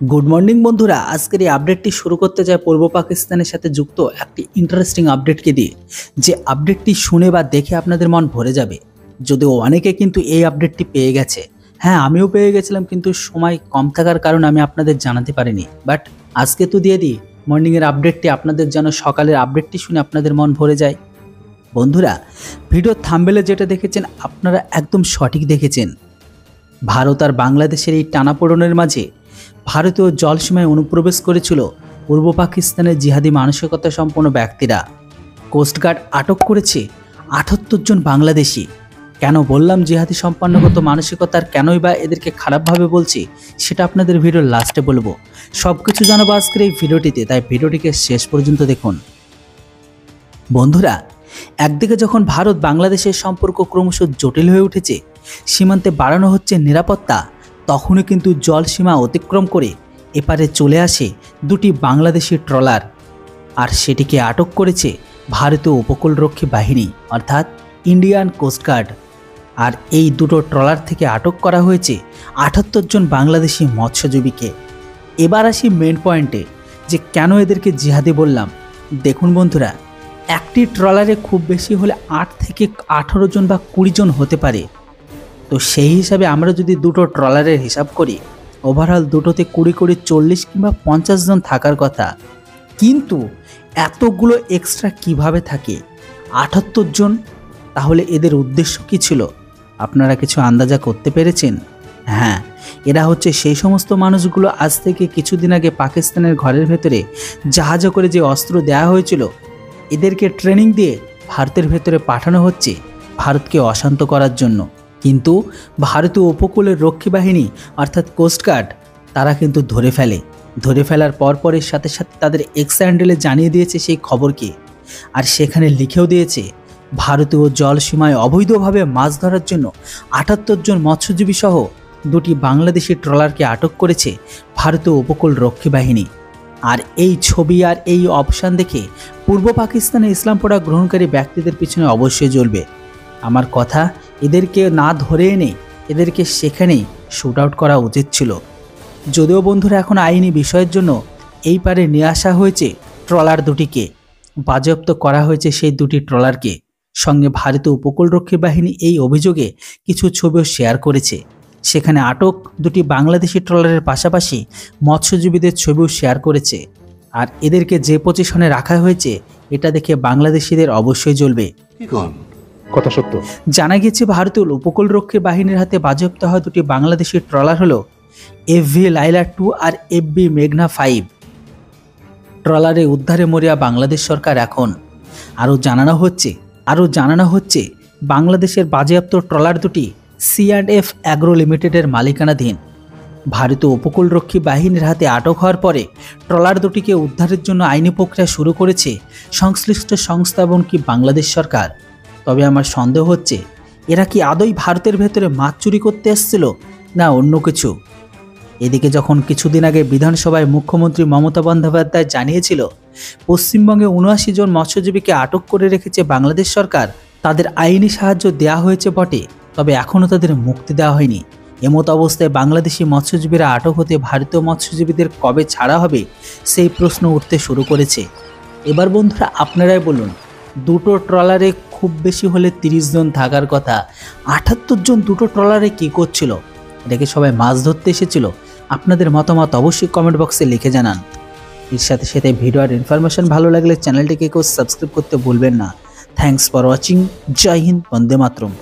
Good morning বন্ধুরা, আজকের এই আপডেটটি শুরু করতে যায় পূর্ব পাকিস্তানের সাথে যুক্ত একটি ইন্টারেস্টিং আপডেটকে দিয়ে, যে আপডেটটি শুনে বা দেখে আপনাদের মন ভরে যাবে। যদিও অনেকে কিন্তু এই আপডেটটি পেয়ে গেছে, হ্যাঁ আমিও পেয়ে গেছিলাম, কিন্তু সময় কম থাকার কারণে আমি আপনাদের জানাতে পারিনি। বাট আজকে তো দিয়ে দিই মর্নিংয়ের আপডেটটি, আপনাদের যেন সকালের আপডেটটি শুনে আপনাদের মন ভরে যায়। বন্ধুরা, ভিডিওর থাম্বনেলে যেটা দেখেছেন আপনারা একদম সঠিক দেখেছেন। ভারত আর বাংলাদেশের এই টানাপোড়েনের মাঝে ভারতীয় জলসীমায় অনুপ্রবেশ করেছিল পূর্ব পাকিস্তানের জিহাদি মানসিকতা সম্পন্ন ব্যক্তিরা। কোস্টগার্ড আটক করেছে ৭৮ জন বাংলাদেশি। কেন বললাম জিহাদি সম্পন্নগত মানসিকতার, কেনই বা এদেরকে খারাপভাবে বলছি, সেটা আপনাদের ভিডিওর লাস্টে বলবো। সব কিছু জানাবো আজকের এই ভিডিওটিতে, তাই ভিডিওটিকে শেষ পর্যন্ত দেখুন। বন্ধুরা, একদিকে যখন ভারত বাংলাদেশের সম্পর্ক ক্রমশ জটিল হয়ে উঠেছে, সীমান্তে বাড়ানো হচ্ছে নিরাপত্তা, তখনই কিন্তু জলসীমা অতিক্রম করে এপারে চলে আসে দুটি বাংলাদেশি ট্রলার, আর সেটিকে আটক করেছে ভারতীয় উপকূলরক্ষী বাহিনী অর্থাৎ ইন্ডিয়ান কোস্টগার্ড। আর এই দুটো ট্রলার থেকে আটক করা হয়েছে ৭৮ জন বাংলাদেশি মৎস্যজীবীকে। এবার আসি মেন পয়েন্টে, যে কেন এদেরকে জিহাদি বললাম। দেখুন বন্ধুরা, একটি ট্রলারে খুব বেশি হলে ৮ থেকে ১৮ জন বা ২০ জন হতে পারে। তো সেই হিসাবে আমরা যদি দুটো ট্রলারের হিসাব করি, ওভারঅল দুটোতে ২০ কিংবা ৫০ জন থাকার কথা। কিন্তু এতগুলো এক্সট্রা কিভাবে থাকে ৭৮ জন? তাহলে এদের উদ্দেশ্য কী ছিল? আপনারা কিছু আন্দাজা করতে পেরেছেন? হ্যাঁ, এরা হচ্ছে সেই সমস্ত মানুষগুলো আজ থেকে কিছুদিন আগে পাকিস্তানের ঘরের ভেতরে জাহাজে করে যে অস্ত্র দেওয়া হয়েছিল, এদেরকে ট্রেনিং দিয়ে ভারতের ভেতরে পাঠানো হচ্ছে ভারতকে অশান্ত করার জন্য। কিন্তু ভারতীয় উপকূলের রক্ষী বাহিনী অর্থাৎ কোস্টগার্ড তারা কিন্তু ধরে ফেলার পরপরের সাথে সাথে তাদের এক্স হ্যান্ডেলে জানিয়ে দিয়েছে সেই খবরকে, আর সেখানে লিখেও দিয়েছে ভারতীয় জলসীমায় অবৈধভাবে মাছ ধরার জন্য ৭৮ জন মৎস্যজীবী সহ দুটি বাংলাদেশি ট্রলারকে আটক করেছে ভারতীয় উপকূল রক্ষী বাহিনী। আর এই ছবি আর এই অপশান দেখে পূর্ব পাকিস্তানে ইসলাম পড়া গ্রহণকারী ব্যক্তিদের পিছনে অবশ্যই জ্বলবে। আমার কথা, এদেরকে না ধরে এনে এদেরকে সেখানেই শুট আউট করা উচিত ছিল। যদিও বন্ধুরা এখন আইনি বিষয়ের জন্য এই পারে নিয়ে আসা হয়েছে ট্রলার দুটিকে, বাজেয়াপ্ত করা হয়েছে সেই দুটি ট্রলারকে। সঙ্গে ভারতীয় উপকূলরক্ষী বাহিনী এই অভিযোগে কিছু ছবিও শেয়ার করেছে। সেখানে আটক দুটি বাংলাদেশি ট্রলারের পাশাপাশি মৎস্যজীবীদের ছবিও শেয়ার করেছে। আর এদেরকে যে পজিশনে রাখা হয়েছে, এটা দেখে বাংলাদেশিদের অবশ্যই জ্বলবে। কথা সত্য। জানা গেছে ভারতীয় উপকূলরক্ষী বাহিনীর হাতে বাজেয়াপ্ত হয় দুটি বাংলাদেশি ট্রলার হলো FV লাইলা 2 আর FB মেঘনা 5। ট্রলারে উদ্ধারে মরিয়া বাংলাদেশ সরকার এখন। আরও জানানো হচ্ছে বাংলাদেশের বাজেয়াপ্ত ট্রলার দুটি C&F অ্যাগ্রো লিমিটেডের মালিকানাধীন। ভারতীয় উপকূলরক্ষী বাহিনীর হাতে আটক হওয়ার পরে ট্রলার দুটিকে উদ্ধারের জন্য আইনি প্রক্রিয়া শুরু করেছে সংশ্লিষ্ট সংস্থা এবং কি বাংলাদেশ সরকার। তবে আমার সন্দেহ হচ্ছে, এরা কি আদৌ ভারতের ভেতরে মাছ চুরি করতে এসেছিল, না অন্য কিছু? এদিকে যখন কিছুদিন আগে বিধানসভায় মুখ্যমন্ত্রী মমতা বন্দ্যোপাধ্যায় জানিয়েছিল পশ্চিমবঙ্গে ৭৯ জন মৎস্যজীবীকে আটক করে রেখেছে বাংলাদেশ সরকার, তাদের আইনি সাহায্য দেওয়া হয়েছে বটে, তবে এখনও তাদের মুক্তি দেওয়া হয়নি। এমত অবস্থায় বাংলাদেশি মৎস্যজীবীরা আটক হতে ভারতীয় মৎস্যজীবীদের কবে ছাড়া হবে, সেই প্রশ্ন উঠতে শুরু করেছে। এবার বন্ধুরা আপনারাই বলুন, দুটো ট্রলারে খুব বেশি হলে ৩০ জন থাকার কথা, ৭৮ জন দুটো ট্রলারে কী করছিল? এটাকে সবাই মাছ ধরতে এসেছিল? আপনাদের মতামত অবশ্যই কমেন্ট বক্সে লিখে জানান। এর সাথে সাথে ভিডিও আর ইনফরমেশন ভালো লাগলে চ্যানেলটিকে কেউ সাবস্ক্রাইব করতে ভুলবেন না। Thanks for watching. জয় হিন্দ, বন্দে মাতরম।